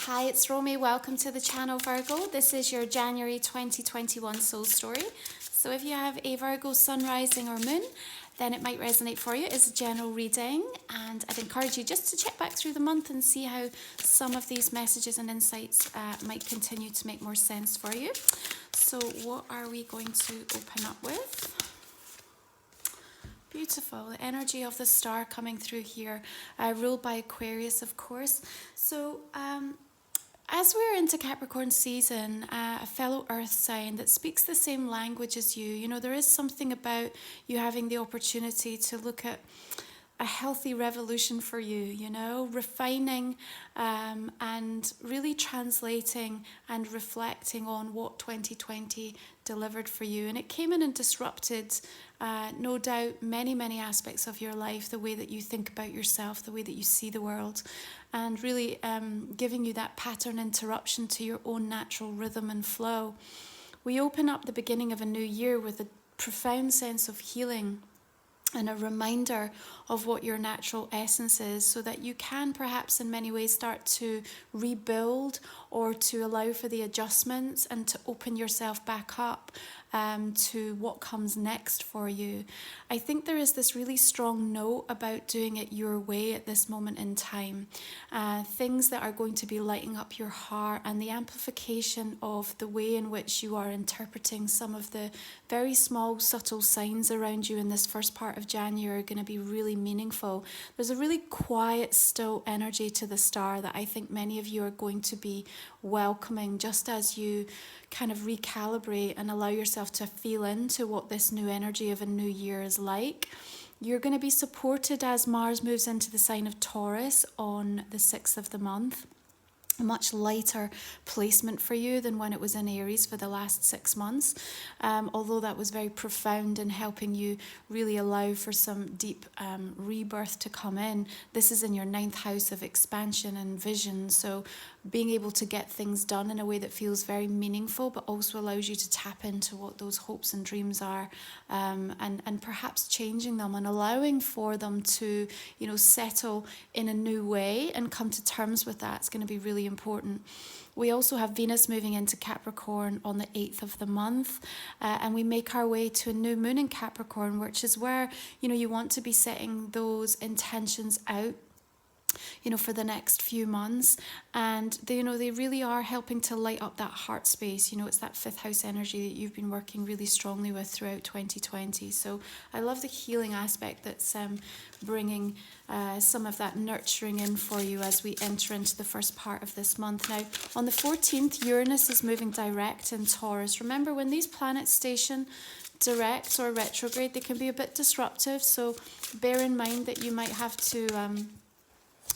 Hi, it's Romy. Welcome to the channel, Virgo. This is your January 2021 soul story. So if you have a Virgo sun, rising or moon, then it might resonate for you. It's a general reading, and I'd encourage you just to check back through the month and see how some of these messages and insights might continue to make more sense for you. So what are we going to open up with? Beautiful. The energy of the star coming through here, ruled by Aquarius, of course. So as we're into Capricorn season, a fellow earth sign that speaks the same language as you know, there is something about you having the opportunity to look at a healthy revolution for you know, refining and really translating and reflecting on what 2020 delivered for you. And it came in and disrupted, no doubt, many aspects of your life, the way that you think about yourself, the way that you see the world, and really giving you that pattern interruption to your own natural rhythm and flow. We open up the beginning of a new year with a profound sense of healing and a reminder of what your natural essence is, so that you can perhaps in many ways start to rebuild or to allow for the adjustments and to open yourself back up to what comes next for you. I think there is this really strong note about doing it your way at this moment in time. Things that are going to be lighting up your heart, and the amplification of the way in which you are interpreting some of the very small, subtle signs around you in this first part of January are going to be really meaningful. There's a really quiet, still energy to the star that I think many of you are going to be welcoming, just as you kind of recalibrate and allow yourself to feel into what this new energy of a new year is like. You're going to be supported as Mars moves into the sign of Taurus on the 6th of the month. A much lighter placement for you than when it was in Aries for the last 6 months, although that was very profound in helping you really allow for some deep rebirth to come in. This is in your 9th house of expansion and vision, so being able to get things done in a way that feels very meaningful, but also allows you to tap into what those hopes and dreams are, and perhaps changing them and allowing for them to, you know, settle in a new way and come to terms with that. It's going to be really important. We also have Venus moving into Capricorn on the 8th of the month, and we make our way to a new moon in Capricorn, which is where, you know, you want to be setting those intentions out, you know, for the next few months. And they, you know, they really are helping to light up that heart space. You know, it's that 5th house energy that you've been working really strongly with throughout 2020. So I love the healing aspect that's bringing some of that nurturing in for you as we enter into the first part of this month. Now, on the 14th, Uranus is moving direct in Taurus. Remember, when these planets station direct or retrograde, they can be a bit disruptive. So bear in mind that you might have to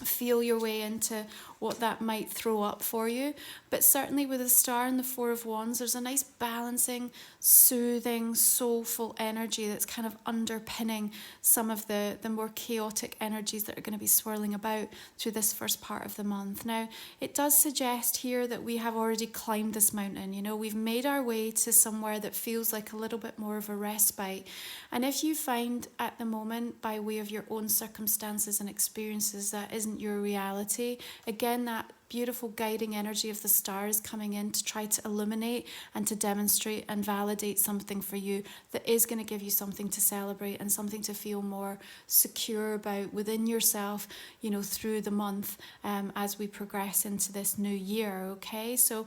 feel your way into what that might throw up for you. But certainly with the star and the 4 of Wands, there's a nice balancing, soothing, soulful energy that's kind of underpinning some of the more chaotic energies that are going to be swirling about through this first part of the month. Now, it does suggest here that we have already climbed this mountain. You know, we've made our way to somewhere that feels like a little bit more of a respite. And if you find at the moment, by way of your own circumstances and experiences, that isn't your reality, again, that beautiful guiding energy of the stars coming in to try to illuminate and to demonstrate and validate something for you that is going to give you something to celebrate and something to feel more secure about within yourself, you know, through the month as we progress into this new year. Okay, so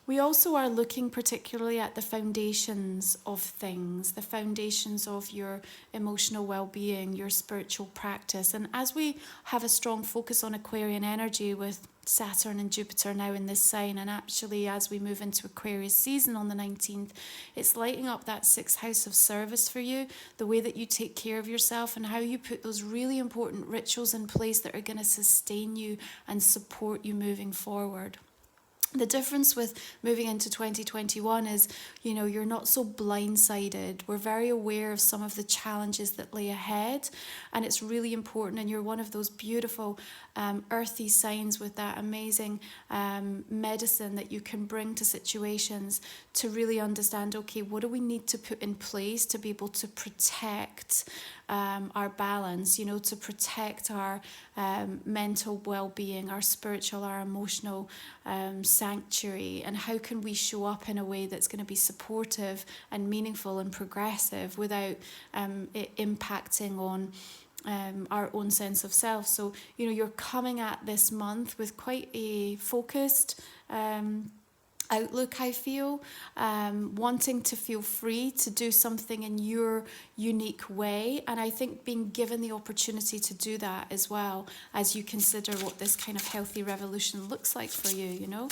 we also are looking particularly at the foundations of things, the foundations of your emotional well-being, your spiritual practice. And as we have a strong focus on Aquarian energy with Saturn and Jupiter now in this sign, and actually as we move into Aquarius season on the 19th, it's lighting up that 6th house of service for you, the way that you take care of yourself and how you put those really important rituals in place that are going to sustain you and support you moving forward. The difference with moving into 2021 is, you know, you're not so blindsided. We're very aware of some of the challenges that lay ahead, and it's really important. And you're one of those beautiful earthy signs with that amazing medicine that you can bring to situations to really understand, okay, what do we need to put in place to be able to protect our balance, you know, to protect our mental well-being, our spiritual, our emotional sanctuary, and how can we show up in a way that's going to be supportive and meaningful and progressive without it impacting on our own sense of self. So, you know, you're coming at this month with quite a focused outlook, I feel, wanting to feel free to do something in your unique way. And I think being given the opportunity to do that as well, as you consider what this kind of healthy revolution looks like for you, you know.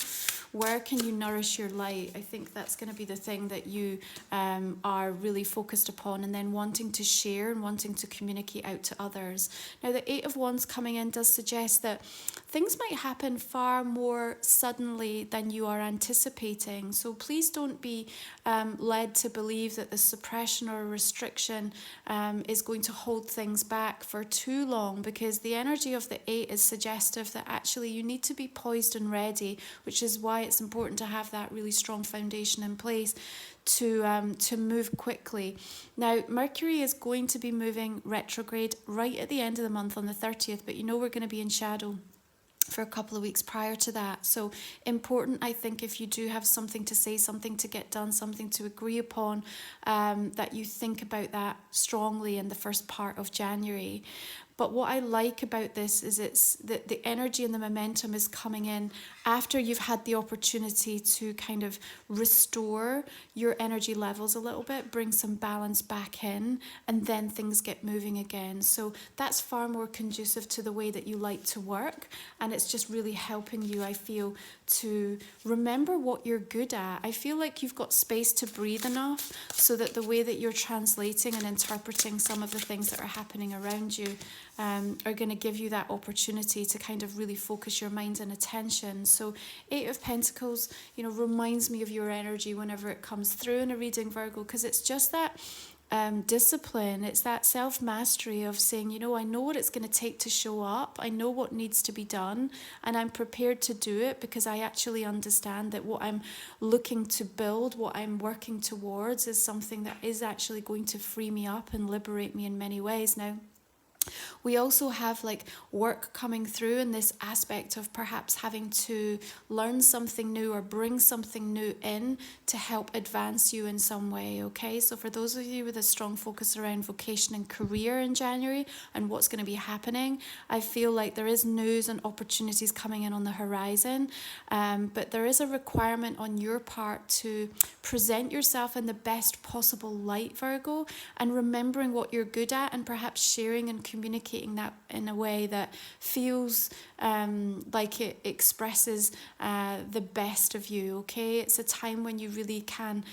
Where can you nourish your light? I think that's going to be the thing that you are really focused upon, and then wanting to share and wanting to communicate out to others. Now, the Eight of Wands coming in does suggest that things might happen far more suddenly than you are anticipating. So please don't be led to believe that the suppression or restriction is going to hold things back for too long, because the energy of the Eight is suggestive that actually you need to be poised and ready, which is why it's important to have that really strong foundation in place to move quickly. Now, Mercury is going to be moving retrograde right at the end of the month on the 30th, but you know we're going to be in shadow for a couple of weeks prior to that. So important, I think, if you do have something to say, something to get done, something to agree upon, that you think about that strongly in the first part of January. But what I like about this is it's that the energy and the momentum is coming in after you've had the opportunity to kind of restore your energy levels a little bit, bring some balance back in, and then things get moving again. So that's far more conducive to the way that you like to work, and it's just really helping you, I feel, to remember what you're good at. I feel like you've got space to breathe enough so that the way that you're translating and interpreting some of the things that are happening around you are going to give you that opportunity to kind of really focus your mind and attention. So Eight of Pentacles, you know, reminds me of your energy whenever it comes through in a reading, Virgo, because it's just that discipline. It's that self-mastery of saying, you know, I know what it's going to take to show up. I know what needs to be done, and I'm prepared to do it because I actually understand that what I'm looking to build, what I'm working towards, is something that is actually going to free me up and liberate me in many ways. Now, we also have like work coming through in this aspect of perhaps having to learn something new or bring something new in to help advance you in some way, okay? So for those of you with a strong focus around vocation and career in January and what's going to be happening, I feel like there is news and opportunities coming in on the horizon, but there is a requirement on your part to present yourself in the best possible light, Virgo, and remembering what you're good at and perhaps sharing and communicating that in a way that feels like it expresses the best of you, okay? It's a time when you really can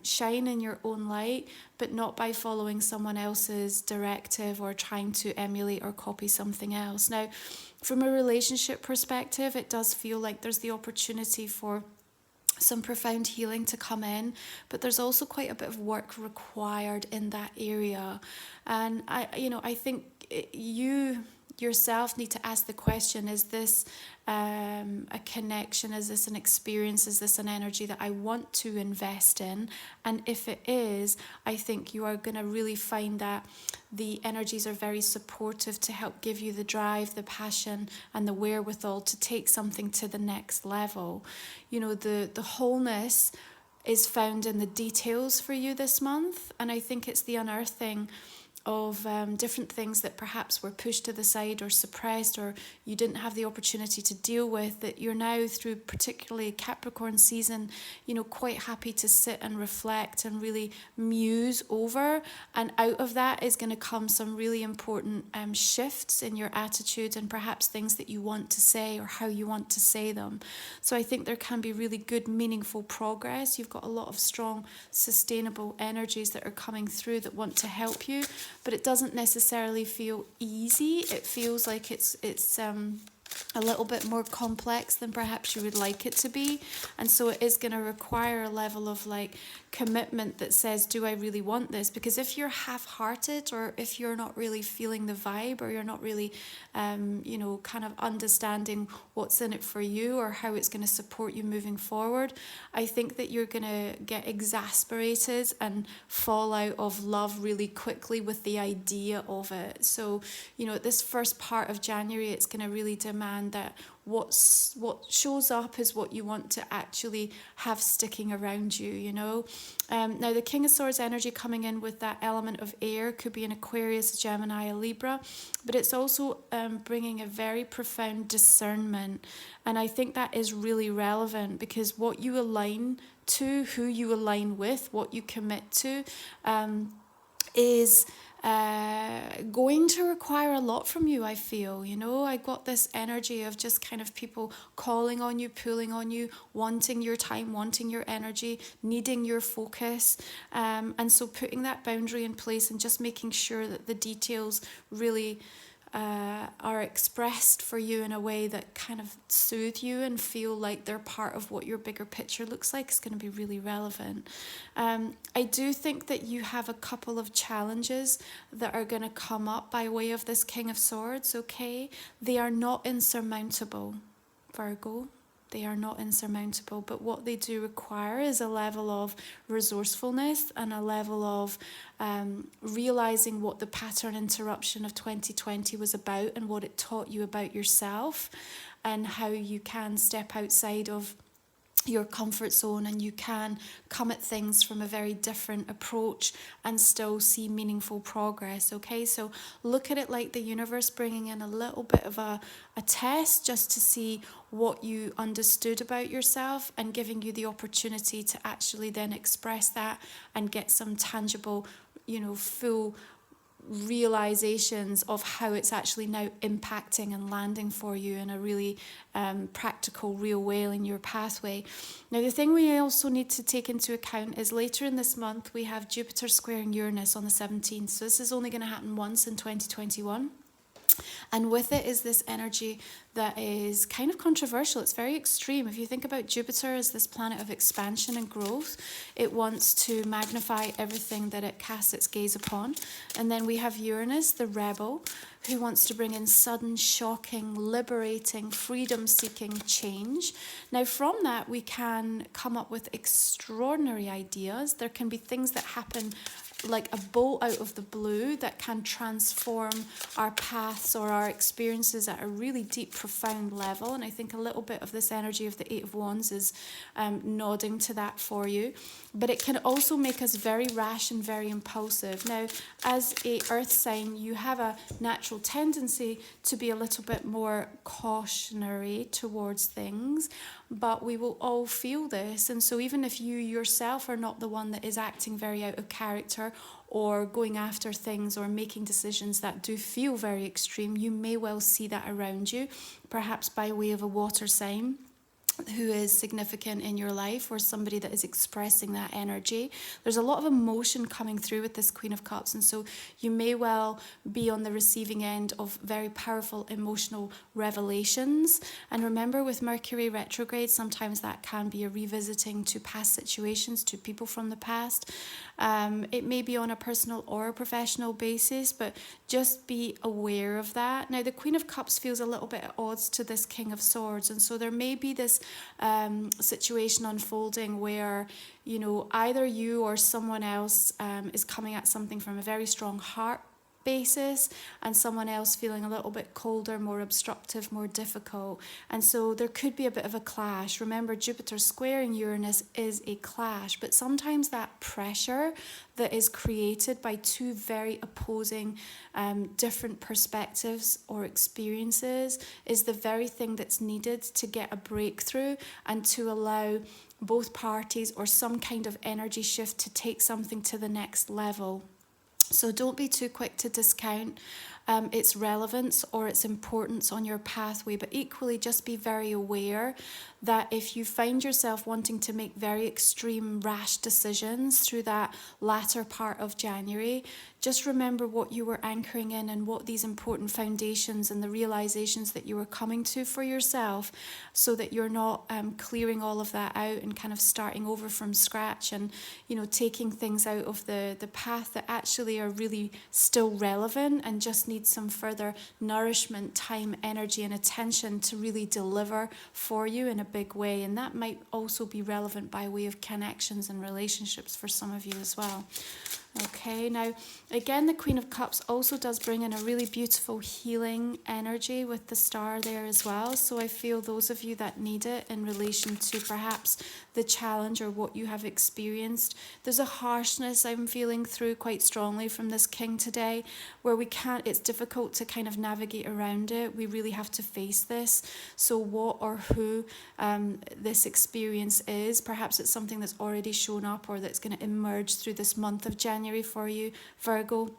shine in your own light, but not by following someone else's directive or trying to emulate or copy something else. Now, from a relationship perspective, it does feel like there's the opportunity for some profound healing to come in, but there's also quite a bit of work required in that area. And I think you yourself need to ask the question, is this a connection? Is this an experience? Is this an energy that I want to invest in? And if it is, I think you are going to really find that the energies are very supportive to help give you the drive, the passion, and the wherewithal to take something to the next level. You know, the wholeness is found in the details for you this month, and I think it's the unearthing of different things that perhaps were pushed to the side or suppressed, or you didn't have the opportunity to deal with, that you're now, through particularly Capricorn season, you know, quite happy to sit and reflect and really muse over. And out of that is going to come some really important shifts in your attitude and perhaps things that you want to say or how you want to say them. So I think there can be really good, meaningful progress. You've got a lot of strong, sustainable energies that are coming through that want to help you. But it doesn't necessarily feel easy. It feels like it's a little bit more complex than perhaps you would like it to be. And so it is going to require a level of like commitment that says, do I really want this? Because if you're half-hearted, or if you're not really feeling the vibe, or you're not really kind of understanding what's in it for you or how it's going to support you moving forward, I think that you're going to get exasperated and fall out of love really quickly with the idea of it. So, this first part of January, it's going to really demand that what shows up is what you want to actually have sticking around you, Now, the King of Swords energy coming in with that element of air could be an Aquarius, Gemini, a Libra, but it's also bringing a very profound discernment. And I think that is really relevant, because what you align to, who you align with, what you commit to, is going to require a lot from you, I feel. I got this energy of just kind of people calling on you, pulling on you, wanting your time, wanting your energy, needing your focus. And so putting that boundary in place and just making sure that the details really are expressed for you in a way that kind of soothe you and feel like they're part of what your bigger picture looks like is going to be really relevant. I do think that you have a couple of challenges that are going to come up by way of this King of Swords, okay? They are not insurmountable, Virgo. They are not insurmountable, but what they do require is a level of resourcefulness and a level of realising what the pattern interruption of 2020 was about and what it taught you about yourself, and how you can step outside of your comfort zone and you can come at things from a very different approach and still see meaningful progress, okay? So look at it like the universe bringing in a little bit of a test just to see what you understood about yourself, and giving you the opportunity to actually then express that and get some tangible, full realizations of how it's actually now impacting and landing for you in a really practical, real way in your pathway. Now, the thing we also need to take into account is later in this month we have Jupiter squaring Uranus on the 17th. So this is only going to happen once in 2021. And with it is this energy that is kind of controversial. It's very extreme. If you think about Jupiter as this planet of expansion and growth, it wants to magnify everything that it casts its gaze upon. And then we have Uranus, the rebel, who wants to bring in sudden, shocking, liberating, freedom-seeking change. Now, from that, we can come up with extraordinary ideas. There can be things that happen like a bolt out of the blue that can transform our paths or our experiences at a really deep, profound level. And I think a little bit of this energy of the Eight of Wands is nodding to that for you. But it can also make us very rash and very impulsive. Now, as a earth sign, you have a natural tendency to be a little bit more cautionary towards things, but we will all feel this. And so even if you yourself are not the one that is acting very out of character or going after things or making decisions that do feel very extreme, you may well see that around you, perhaps by way of a water sign who is significant in your life, or somebody that is expressing that energy. There's a lot of emotion coming through with this Queen of Cups, and so you may well be on the receiving end of very powerful emotional revelations. And remember, with Mercury retrograde, sometimes that can be a revisiting to past situations, to people from the past. It may be on a personal or a professional basis, but just be aware of that. Now, the Queen of Cups feels a little bit at odds to this King of Swords, and so there may be this situation unfolding where, either you or someone else is coming at something from a very strong heart basis, and someone else feeling a little bit colder, more obstructive, more difficult. And so there could be a bit of a clash. Remember, Jupiter squaring Uranus is a clash, but sometimes that pressure that is created by two very opposing different perspectives or experiences is the very thing that's needed to get a breakthrough and to allow both parties or some kind of energy shift to take something to the next level. So don't be too quick to discount its relevance or its importance on your pathway, but equally just be very aware that if you find yourself wanting to make very extreme rash decisions through that latter part of January, just remember what you were anchoring in and what these important foundations and the realizations that you were coming to for yourself, so that you're not clearing all of that out and kind of starting over from scratch and, you know, taking things out of the path that actually are really still relevant and just need some further nourishment, time, energy and attention to really deliver for you in a big way. And that might also be relevant by way of connections and relationships for some of you as well. Okay, now again, the Queen of Cups also does bring in a really beautiful healing energy with the star there as well. So I feel those of you that need it in relation to perhaps the challenge or what you have experienced, there's a harshness I'm feeling through quite strongly from this King today, where we can't, it's difficult to kind of navigate around it. We really have to face this. So what or who this experience is, perhaps it's something that's already shown up or that's going to emerge through this month of January for you, Virgo.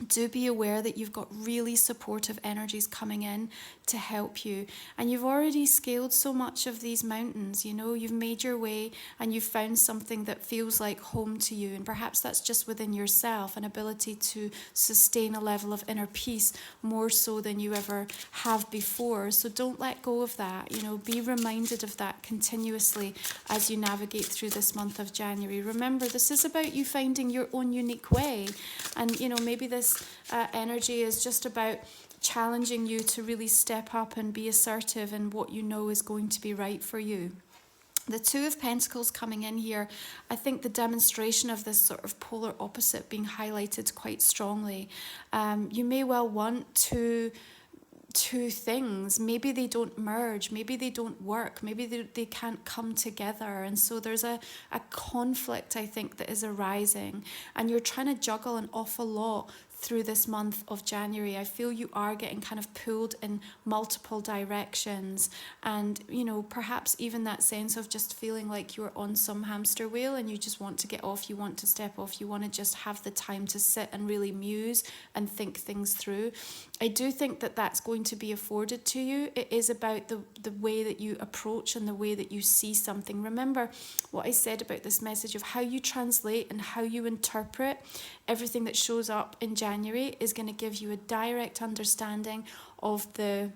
Do be aware that you've got really supportive energies coming in to help you. And you've already scaled so much of these mountains, you know, you've made your way and you've found something that feels like home to you. And perhaps that's just within yourself, an ability to sustain a level of inner peace more so than you ever have before. So don't let go of that, you know, be reminded of that continuously as you navigate through this month of January. Remember, this is about you finding your own unique way. And, you know, maybe this energy is just about challenging you to really step up and be assertive in what you know is going to be right for you. The Two of Pentacles coming in here, I think the demonstration of this sort of polar opposite being highlighted quite strongly. You may well want two things. Maybe they don't merge, maybe they don't work, maybe they can't come together, and so there's a conflict, I think, that is arising, and you're trying to juggle an awful lot through this month of January. I feel you are getting kind of pulled in multiple directions, and, you know, perhaps even that sense of just feeling like you're on some hamster wheel and you just want to get off, you want to step off, you want to just have the time to sit and really muse and think things through. I do think that that's going to be afforded to you. It is about the way that you approach and the way that you see something. Remember what I said about this message of how you translate and how you interpret everything that shows up in January is going to give you a direct understanding of the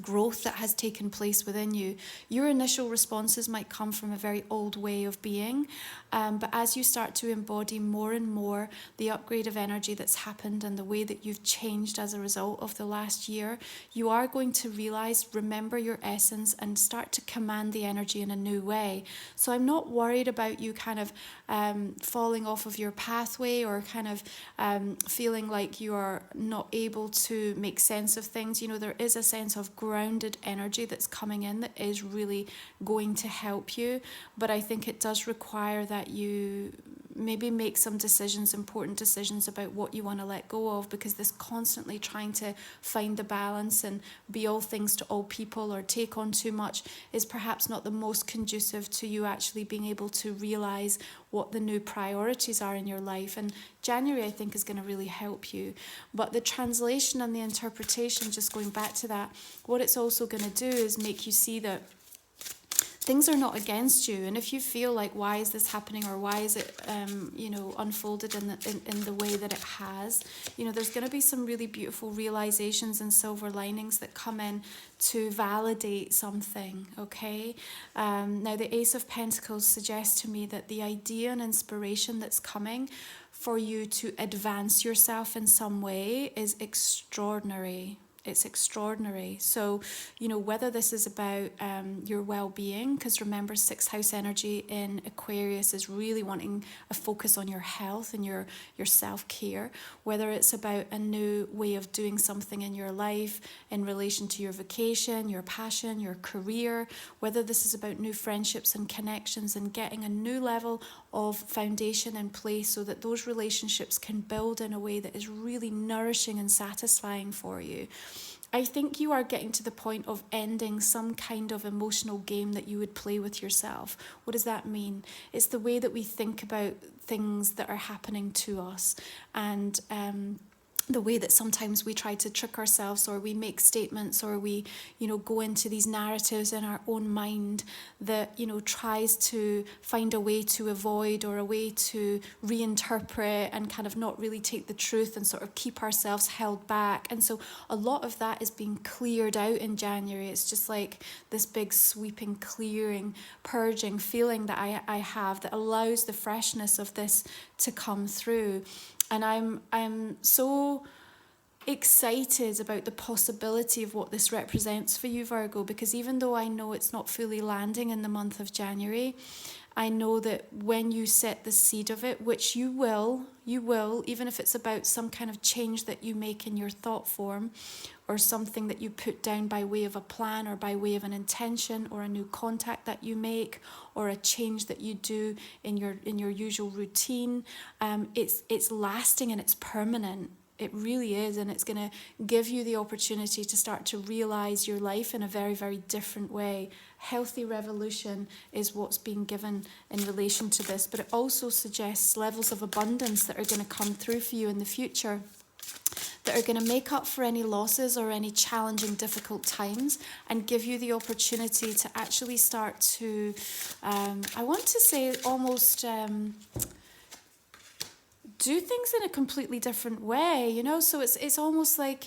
growth that has taken place within you. Your initial responses might come from a very old way of being, but as you start to embody more and more the upgrade of energy that's happened and the way that you've changed as a result of the last year, you are going to realize, remember your essence and start to command the energy in a new way. So I'm not worried about you kind of falling off of your pathway or kind of feeling like you are not able to make sense of things. You know, there is a sense of grounded energy that's coming in that is really going to help you, but I think it does require that you maybe make some decisions, important decisions about what you want to let go of, because this constantly trying to find the balance and be all things to all people or take on too much is perhaps not the most conducive to you actually being able to realize what the new priorities are in your life. And January, I think, is going to really help you. But the translation and the interpretation, just going back to that, what it's also going to do is make you see that things are not against you. And if you feel like, why is this happening, or why is it unfolded in the way that it has, there's going to be some really beautiful realizations and silver linings that come in to validate something. Okay, now the Ace of Pentacles suggests to me that the idea and inspiration that's coming for you to advance yourself in some way is extraordinary. It's extraordinary. So, whether this is about your well-being, because remember, 6th house energy in Aquarius is really wanting a focus on your health and your self-care, whether it's about a new way of doing something in your life in relation to your vocation, your passion, your career, whether this is about new friendships and connections and getting a new level of foundation in place so that those relationships can build in a way that is really nourishing and satisfying for you. I think you are getting to the point of ending some kind of emotional game that you would play with yourself. What does that mean? It's the way that we think about things that are happening to us. And the way that sometimes we try to trick ourselves, or we make statements, or we, go into these narratives in our own mind that, tries to find a way to avoid or a way to reinterpret and kind of not really take the truth and sort of keep ourselves held back. And so a lot of that is being cleared out in January. It's just like this big sweeping, clearing, purging feeling that I have that allows the freshness of this to come through. And I'm so excited about the possibility of what this represents for you, Virgo, because even though I know it's not fully landing in the month of January, I know that when you set the seed of it, which you will, even if it's about some kind of change that you make in your thought form, or something that you put down by way of a plan or by way of an intention, or a new contact that you make, or a change that you do in your usual routine, it's lasting and it's permanent. It really is, and it's going to give you the opportunity to start to realise your life in a very, very different way. Healthy revolution is what's being given in relation to this, but it also suggests levels of abundance that are going to come through for you in the future, that are going to make up for any losses or any challenging, difficult times, and give you the opportunity to actually start to, I want to say almost... do things in a completely different way, so it's almost like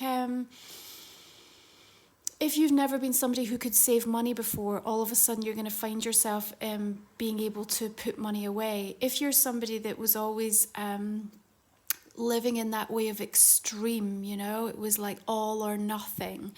if you've never been somebody who could save money before, all of a sudden you're going to find yourself being able to put money away. If you're somebody that was always living in that way of extreme, it was like all or nothing,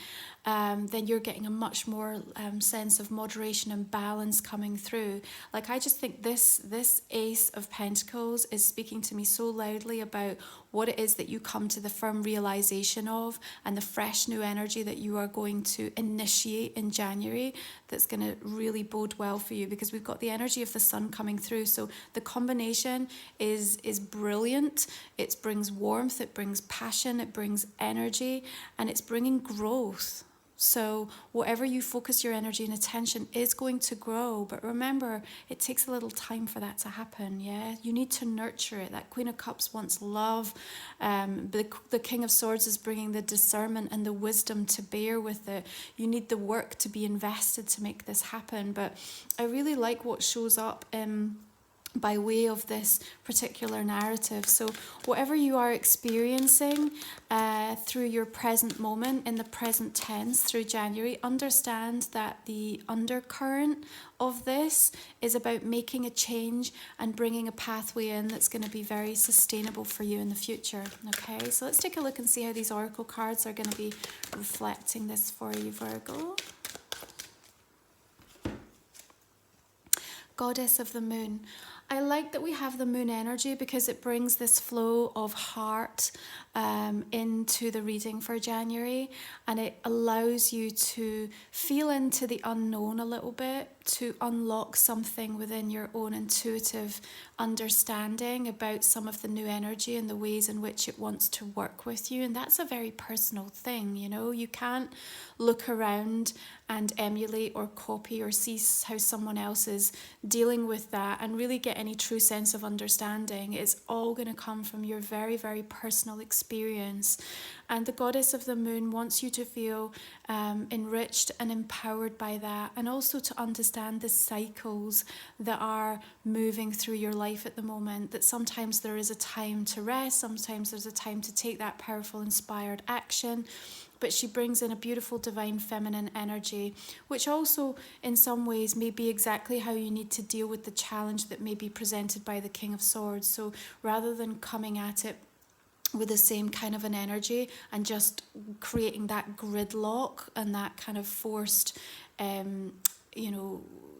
then you're getting a much more sense of moderation and balance coming through. Like, I just think this Ace of Pentacles is speaking to me so loudly about what it is that you come to the firm realization of, and the fresh new energy that you are going to initiate in January that's going to really bode well for you, because we've got the energy of the sun coming through. So the combination is brilliant. It brings warmth, it brings passion, it brings energy, and it's bringing growth. So whatever you focus your energy and attention is going to grow. But remember, it takes a little time for that to happen, yeah? You need to nurture it. That Queen of Cups wants love. The King of Swords is bringing the discernment and the wisdom to bear with it. You need the work to be invested to make this happen. But I really like what shows up by way of this particular narrative. So whatever you are experiencing through your present moment, in the present tense, through January, understand that the undercurrent of this is about making a change and bringing a pathway in that's going to be very sustainable for you in the future. Okay, so let's take a look and see how these oracle cards are going to be reflecting this for you, Virgo. Goddess of the Moon. I like that we have the moon energy because it brings this flow of heart into the reading for January, and it allows you to feel into the unknown a little bit, to unlock something within your own intuitive understanding about some of the new energy and the ways in which it wants to work with you. And that's a very personal thing, you can't look around and emulate or copy or see how someone else is dealing with that and really get any true sense of understanding. It's all going to come from your very, very personal experience. And the Goddess of the Moon wants you to feel enriched and empowered by that, and also to understand the cycles that are moving through your life at the moment, that sometimes there is a time to rest, sometimes there's a time to take that powerful, inspired action. But she brings in a beautiful divine feminine energy, which also in some ways may be exactly how you need to deal with the challenge that may be presented by the King of Swords. So rather than coming at it with the same kind of an energy and just creating that gridlock and that kind of forced,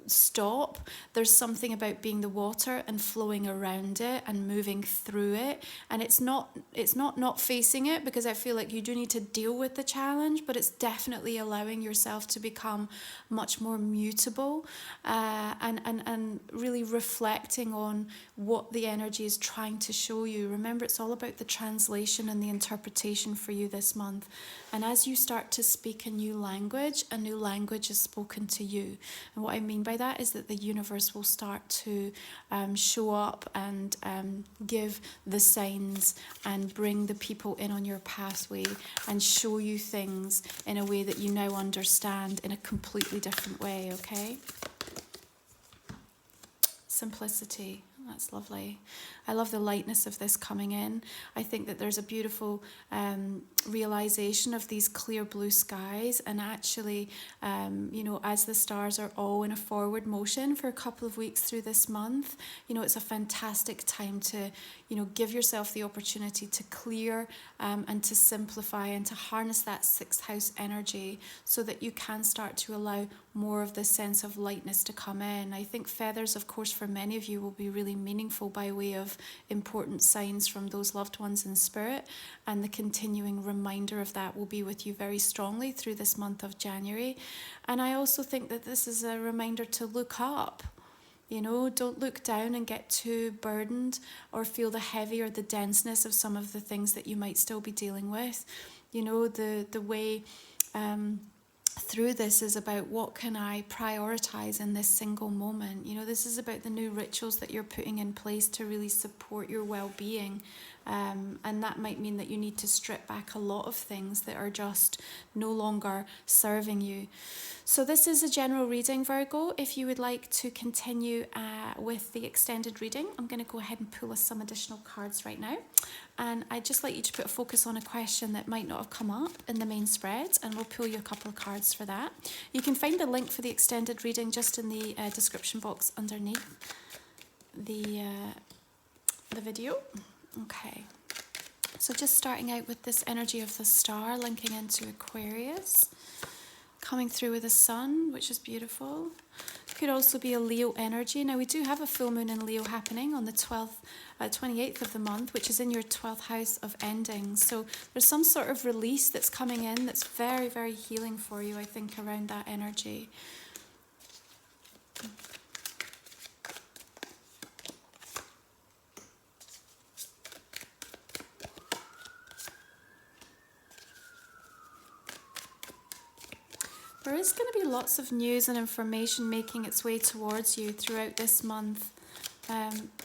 stop, there's something about being the water and flowing around it and moving through it. And it's not facing it, because I feel like you do need to deal with the challenge, but it's definitely allowing yourself to become much more mutable, and really reflecting on what the energy is trying to show you. Remember, it's all about the translation and the interpretation for you this month. And as you start to speak a new language is spoken to you. And what I mean by by that is that the universe will start to show up and give the signs and bring the people in on your pathway and show you things in a way that you now understand in a completely different way, okay? Simplicity. That's lovely. I love the lightness of this coming in. I think that there's a beautiful realization of these clear blue skies, and actually, you know, as the stars are all in a forward motion for a couple of weeks through this month, you know, it's a fantastic time to, you know, give yourself the opportunity to clear and to simplify and to harness that sixth house energy so that you can start to allow more of this sense of lightness to come in. I think feathers, of course, for many of you will be really meaningful by way of important signs from those loved ones in spirit, and the continuing reminder of that will be with you very strongly through this month of January. And I also think that this is a reminder to look up. You know, don't look down and get too burdened or feel the heavy or the denseness of some of the things that you might still be dealing with. You know, the way through this is about what can I prioritize in this single moment. You know, this is about the new rituals that you're putting in place to really support your well-being. And that might mean that you need to strip back a lot of things that are just no longer serving you. So this is a general reading, Virgo. If you would like to continue with the extended reading, I'm going to go ahead and pull us some additional cards right now. And I'd just like you to put a focus on a question that might not have come up in the main spread, and we'll pull you a couple of cards for that. You can find the link for the extended reading just in the description box underneath the video. Okay, so just starting out with this energy of the star linking into Aquarius, coming through with the sun, which is beautiful. Could also be a Leo energy. Now, we do have a full moon in Leo happening on the 28th of the month, which is in your 12th house of endings. So there's some sort of release that's coming in that's very, very healing for you, I think, around that energy. There is going to be lots of news and information making its way towards you throughout this month.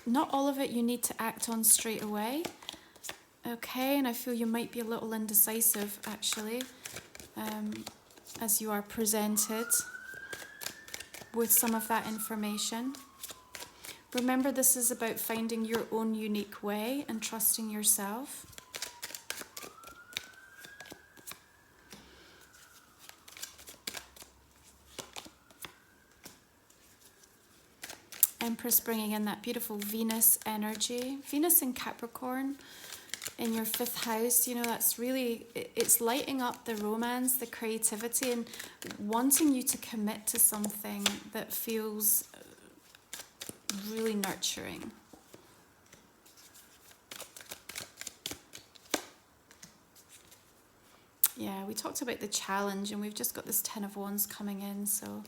Not all of it you need to act on straight away. Okay, and I feel you might be a little indecisive actually, as you are presented with some of that information. Remember, this is about finding your own unique way and trusting yourself. Empress bringing in that beautiful Venus energy. Venus in Capricorn in your 5th house, you know, that's really, it's lighting up the romance, the creativity, and wanting you to commit to something that feels really nurturing. Yeah, we talked about the challenge, and we've just got this 10 of Wands coming in, so...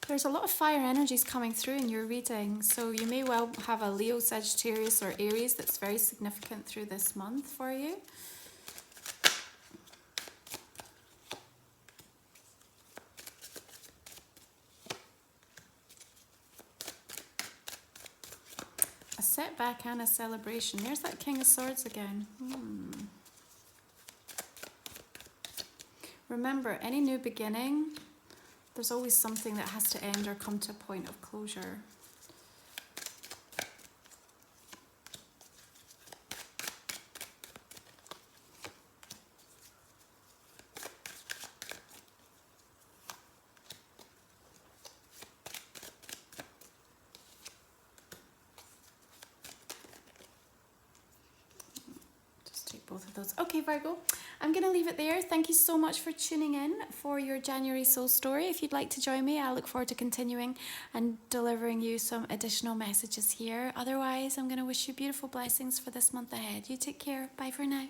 There's a lot of fire energies coming through in your reading, so you may well have a Leo, Sagittarius or Aries that's very significant through this month for you. A setback and a celebration. There's that King of Swords again. Remember, any new beginning, there's always something that has to end or come to a point of closure. Just take both of those. Okay, Virgo, I'm going to leave it there. Thank you so much for tuning in for your January soul story. If you'd like to join me, I look forward to continuing and delivering you some additional messages here. Otherwise, I'm going to wish you beautiful blessings for this month ahead. You take care. Bye for now.